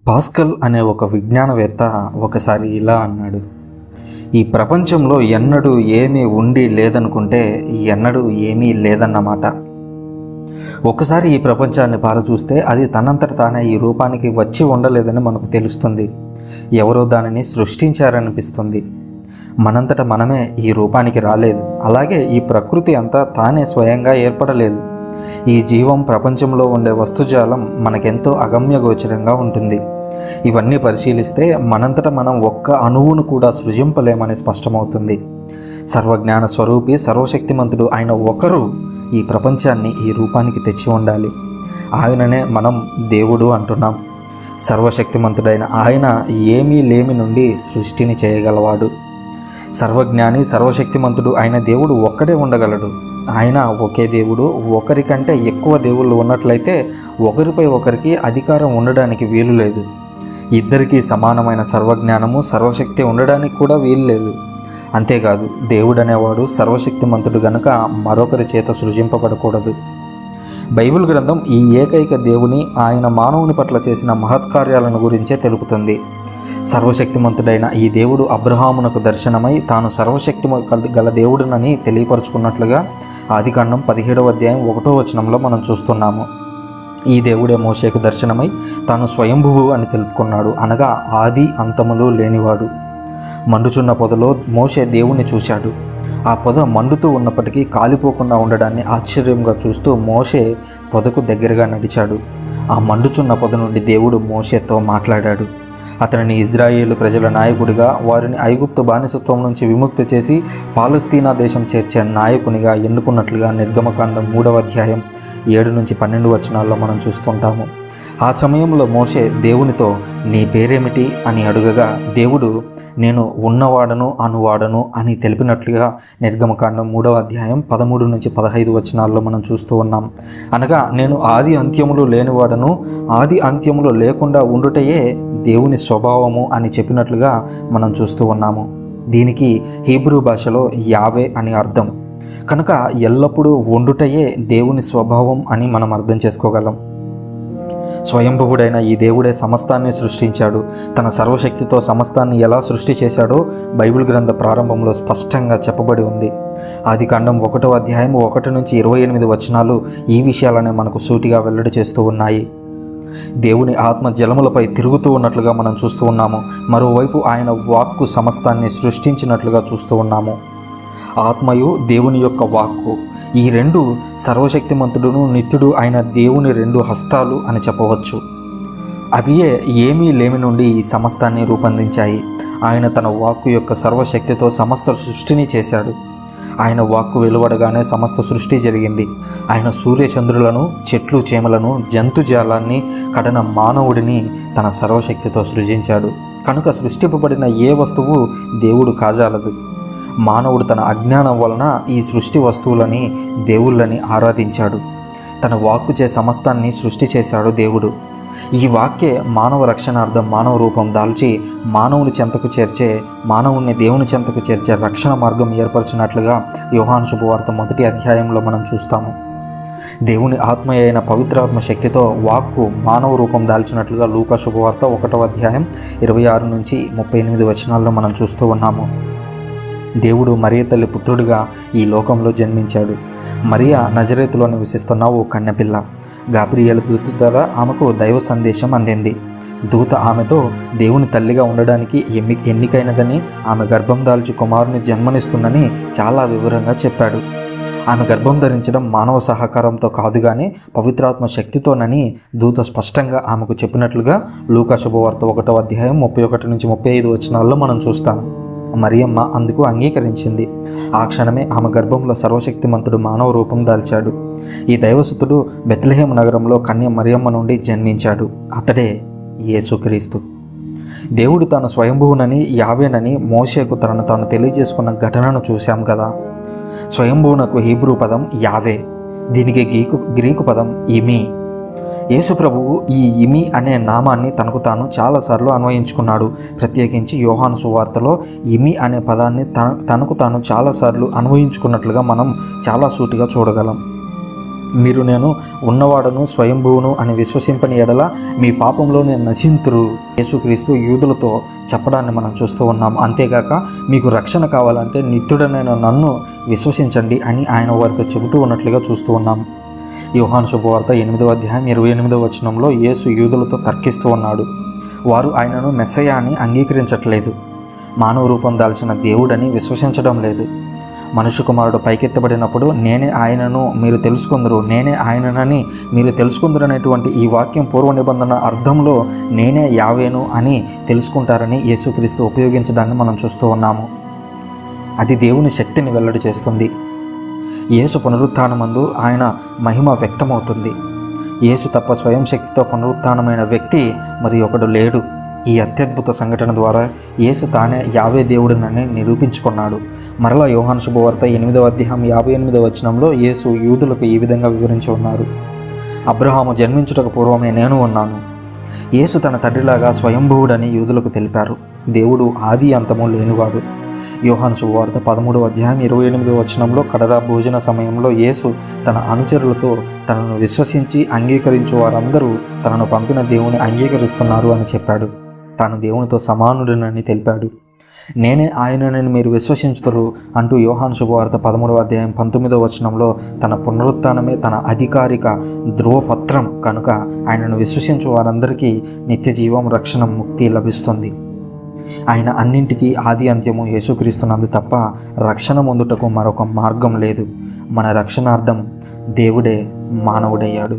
Pascal అనే ఒక విజ్ఞానవేత్త ఒకసారి ఇలా అన్నాడు, ఈ ప్రపంచంలో ఎన్నడూ ఏమీ ఉండి లేదనుకుంటే ఎన్నడూ ఏమీ లేదన్నమాట. ఒకసారి ఈ ప్రపంచాన్ని చూస్తే అది తనంతట తానే ఈ రూపానికి వచ్చి ఉండలేదని మనకు తెలుస్తుంది. ఎవరో దానిని సృష్టించారనిపిస్తుంది. మనంతట మనమే ఈ రూపానికి రాలేదు. అలాగే ఈ ప్రకృతి అంతా తానే స్వయంగా ఏర్పడలేదు. ఈ జీవం, ప్రపంచంలో ఉండే వస్తుజాలం మనకెంతో అగమ్యగోచరంగా ఉంటుంది. ఇవన్నీ పరిశీలిస్తే మనంతట మనం ఒక్క అణువును కూడా సృజింపలేమని స్పష్టమవుతుంది. సర్వజ్ఞాన స్వరూపి, సర్వశక్తిమంతుడు ఆయన ఒకరు ఈ ప్రపంచాన్ని ఈ రూపానికి తెచ్చి ఉండాలి. ఆయననే మనం దేవుడు అంటున్నాం. సర్వశక్తిమంతుడైన ఆయన ఏమీ లేమి నుండి సృష్టిని చేయగలవాడు. సర్వజ్ఞాని, సర్వశక్తిమంతుడు అయిన దేవుడు ఒక్కడే ఉండగలడు. ఆయన ఒకే దేవుడు. ఒకరికంటే ఎక్కువ దేవుళ్ళు ఉన్నట్లయితే ఒకరిపై ఒకరికి అధికారం ఉండడానికి వీలు లేదు. ఇద్దరికీ సమానమైన సర్వజ్ఞానము, సర్వశక్తి ఉండడానికి కూడా వీలు లేదు. అంతేకాదు, దేవుడు అనేవాడు సర్వశక్తిమంతుడు గనుక మరొకరి చేత సృజింపబడకూడదు. బైబిల్ గ్రంథం ఈ ఏకైక దేవుని, ఆయన మానవుని పట్ల చేసిన మహత్కార్యాలను గురించే తెలుపుతుంది. సర్వశక్తిమంతుడైన ఈ దేవుడు అబ్రహామునకు దర్శనమై తాను సర్వశక్తి గల దేవుడునని తెలియపరుచుకున్నట్లుగా ఆదికాండం 17వ అధ్యాయం 1వ వచనంలో మనం చూస్తున్నాము. ఈ దేవుడే మోషేకు దర్శనమై తాను స్వయంభువు అని తెలుపుకున్నాడు, అనగా ఆది అంతములు లేనివాడు. మండుచున్న పొదలో మోషే దేవుణ్ణి చూశాడు. ఆ పొద మండుతూ ఉన్నప్పటికీ కాలిపోకుండా ఉండడాన్ని ఆశ్చర్యంగా చూస్తూ మోషే పొదకు దగ్గరగా నడిచాడు. ఆ మండుచున్న పొద నుండి దేవుడు మోషేతో మాట్లాడాడు. అతనిని ఇజ్రాయేలు ప్రజల నాయకుడిగా, వారిని ఐగుప్తు బానిసత్వం నుంచి విముక్తి చేసి పాలస్తీనా దేశం చేర్చే నాయకునిగా ఎన్నుకున్నట్లుగా నిర్గమకాండం 3వ అధ్యాయం 7 నుంచి 12 వచనాల్లో మనం చూస్తుంటాము. ఆ సమయంలో మోషే దేవునితో నీ పేరేమిటి అని అడుగగా దేవుడు నేను ఉన్నవాడను అనువాడను అని తెలిపినట్లుగా నిర్గమకాండం 3వ అధ్యాయం 13 నుంచి 15 వచనాల్లో మనం చూస్తూ ఉన్నాం. అనగా నేను ఆది అంత్యములు లేనివాడను, ఆది అంత్యములు లేకుండా ఉండుటయే దేవుని స్వభావము అని చెప్పినట్లుగా మనం చూస్తూ ఉన్నాము. దీనికి హీబ్రూ భాషలో యావే అని అర్థం. కనుక ఎల్లప్పుడూ ఉండుటయే దేవుని స్వభావం అని మనం అర్థం చేసుకోగలం. స్వయంభువుడైన ఈ దేవుడే సమస్తాన్ని సృష్టించాడు. తన సర్వశక్తితో సమస్తాన్ని ఎలా సృష్టి చేశాడో బైబిల్ గ్రంథ ప్రారంభంలో స్పష్టంగా చెప్పబడి ఉంది. ఆదికాండం 1వ అధ్యాయం 1 నుంచి 28 వచనాలు ఈ విషయాలనే మనకు సూటిగా వెల్లడి చేస్తూ ఉన్నాయి. దేవుని ఆత్మ జలములపై తిరుగుతూ ఉన్నట్లుగా మనం చూస్తూ ఉన్నాము. మరోవైపు ఆయన వాక్కు సమస్తాన్ని సృష్టించినట్లుగా చూస్తూ ఉన్నాము. ఆత్మయు దేవుని యొక్క వాక్కు, ఈ రెండు సర్వశక్తిమంతుడును నిత్యుడు అయిన దేవుని 2 హస్తాలు అని చెప్పవచ్చు. అవియే ఏమీ లేమి నుండి ఈ సమస్తాన్ని రూపొందించాయి. ఆయన తన వాక్కు యొక్క సర్వశక్తితో సమస్త సృష్టిని చేశాడు. ఆయన వాక్కు వెలువడగానే సమస్త సృష్టి జరిగింది. ఆయన సూర్యచంద్రులను, చెట్లు చేమలను, జంతుజాలాన్ని, కడన మానవుడిని తన సర్వశక్తితో సృజించాడు. కనుక సృష్టింపబడిన ఏ వస్తువు దేవుడు కాజాలదు. మానవుడు తన అజ్ఞానం వలన ఈ సృష్టి వస్తువులని, దేవుళ్ళని ఆరాధించాడు. తన వాక్కుచే సమస్తాన్ని సృష్టి చేశాడు దేవుడు. ఈ వాక్యే మానవ రక్షణార్థం మానవ రూపం దాల్చి మానవుని చెంతకు చేర్చే, మానవుని దేవుని చెంతకు చేర్చే రక్షణ మార్గం ఏర్పరిచినట్లుగా యోహాను శుభవార్త 1వ అధ్యాయంలో మనం చూస్తాము. దేవుని ఆత్మ అయిన పవిత్రాత్మ శక్తితో వాక్కు మానవ రూపం దాల్చినట్లుగా లూకా శుభవార్త 1వ అధ్యాయం 26 నుంచి 38 వచనాల్లో మనం చూస్తూ ఉన్నాము. దేవుడు మరియ తల్లి పుత్రుడిగా ఈ లోకంలో జన్మించాడు. మరియా నజరేతులో నివసిస్తున్న ఓ కన్యపిల్ల. గాబ్రియేలు దూత ద్వారా ఆమెకు దైవ సందేశం అందింది. దూత ఆమెతో దేవుని తల్లిగా ఉండడానికి ఎన్నికైనదని, ఆమె గర్భం దాల్చి కుమారుని జన్మనిస్తుందని చాలా వివరంగా చెప్పాడు. ఆమె గర్భం ధరించడం మానవ సహకారంతో కాదు కానీ పవిత్రాత్మ శక్తితోనని దూత స్పష్టంగా ఆమెకు చెప్పినట్లుగా లూకా శుభవార్త 1వ అధ్యాయం 31 నుంచి 35 వచనాల్లో మనం చూస్తాం. మరియమ్మ అందుకు అంగీకరించింది. ఆ క్షణమే ఆమె గర్భంలో సర్వశక్తిమంతుడు మానవ రూపం దాల్చాడు. ఈ దైవసుతుడు బెత్లెహేము నగరంలో కన్య మరియమ్మ నుండి జన్మించాడు. అతడే యేసుక్రీస్తు. దేవుడు తాను స్వయంభువునని, యావేనని మోషేకు తాను తెలియజేసుకున్న ఘటనను చూశాం కదా. స్వయంభువునకు హీబ్రూ పదం యావే, దీనికి గ్రీకు పదం ఇమి. యేసు ప్రభువు ఈ ఇమి అనే నామాన్ని తనకు తాను చాలాసార్లు అన్వయించుకున్నాడు. ప్రత్యేకించి యోహాను సువార్తలో ఇమి అనే పదాన్ని తనకు తాను చాలాసార్లు అన్వయించుకున్నట్లుగా మనం చాలా సూటిగా చూడగలం. మీరు నేను ఉన్నవాడను స్వయంభువును అని విశ్వసింపని ఎడల మీ పాపంలోనే నశింతురు యేసుక్రీస్తు యూదులతో చెప్పడాన్ని మనం చూస్తూ ఉన్నాం. అంతేగాక మీకు రక్షణ కావాలంటే నిత్యుడనైన నన్ను విశ్వసించండి అని ఆయన వారితో చెబుతూ ఉన్నట్లుగా చూస్తూ ఉన్నాం. యోహాను శుభవార్త 8వ అధ్యాయం 28వ వచనంలో యేసు యూదులతో తర్కిస్తూ ఉన్నాడు. వారు ఆయనను మెస్సయ్య అని అంగీకరించట్లేదు. మానవ రూపం దాల్చిన దేవుడని విశ్వసించడం లేదు. మనుష్య కుమారుడు పైకెత్తబడినప్పుడు నేనే ఆయనను మీరు తెలుసుకుందరు, నేనే ఆయననని మీరు తెలుసుకుందరు అనేటువంటి ఈ వాక్యం పూర్వ నిబంధన అర్థంలో నేనే యావేను అని తెలుసుకుంటారని యేసుక్రీస్తు ఉపయోగించడాన్ని మనం చూస్తూ ఉన్నాము. అది దేవుని శక్తిని వెల్లడి చేస్తుంది. యేసు పునరుత్థానమందు ఆయన మహిమ వ్యక్తమవుతుంది. యేసు తప్ప స్వయం శక్తితో పునరుత్థానమైన వ్యక్తి మరి ఒకడు లేడు. ఈ అత్యద్భుత సంఘటన ద్వారా యేసు తానే యావే దేవుడినని నిరూపించుకున్నాడు. మరలా యోహాను శుభవార్త 8వ అధ్యాయం 58వ వచనంలో యేసు యూదులకు ఈ విధంగా వివరించి ఉన్నారు. అబ్రహాము జన్మించుటకు పూర్వమే నేను ఉన్నాను. యేసు తన తండ్రిలాగా స్వయంభువుడని యూదులకు తెలిపారు. దేవుడు ఆది అంతము లేనివాడు. యోహాను శుభవార్త 13వ అధ్యాయం 28వ వచనంలో కడరా భోజన సమయంలో యేసు తన అనుచరులతో తనను విశ్వసించి అంగీకరించు వారందరూ తనను పంపిన దేవుని అంగీకరిస్తున్నారు అని చెప్పాడు. తాను దేవునితో సమానుడినని తెలిపాడు. నేనే ఆయనని మీరు విశ్వసించుతారు అంటూ యోహాను శుభవార్త 13వ అధ్యాయం 19వ వచనంలో తన పునరుత్థానమే తన అధికారిక ధ్రువపత్రం కనుక ఆయనను విశ్వసించు వారందరికీ నిత్య జీవం, రక్షణ, ముక్తి లభిస్తుంది. ఆయన అన్నింటికీ ఆది అంత్యము యేసుక్రీస్తునందు తప్ప రక్షణ పొందుటకు మరొక మార్గం లేదు. మన రక్షణార్థం దేవుడే మానవుడయ్యాడు.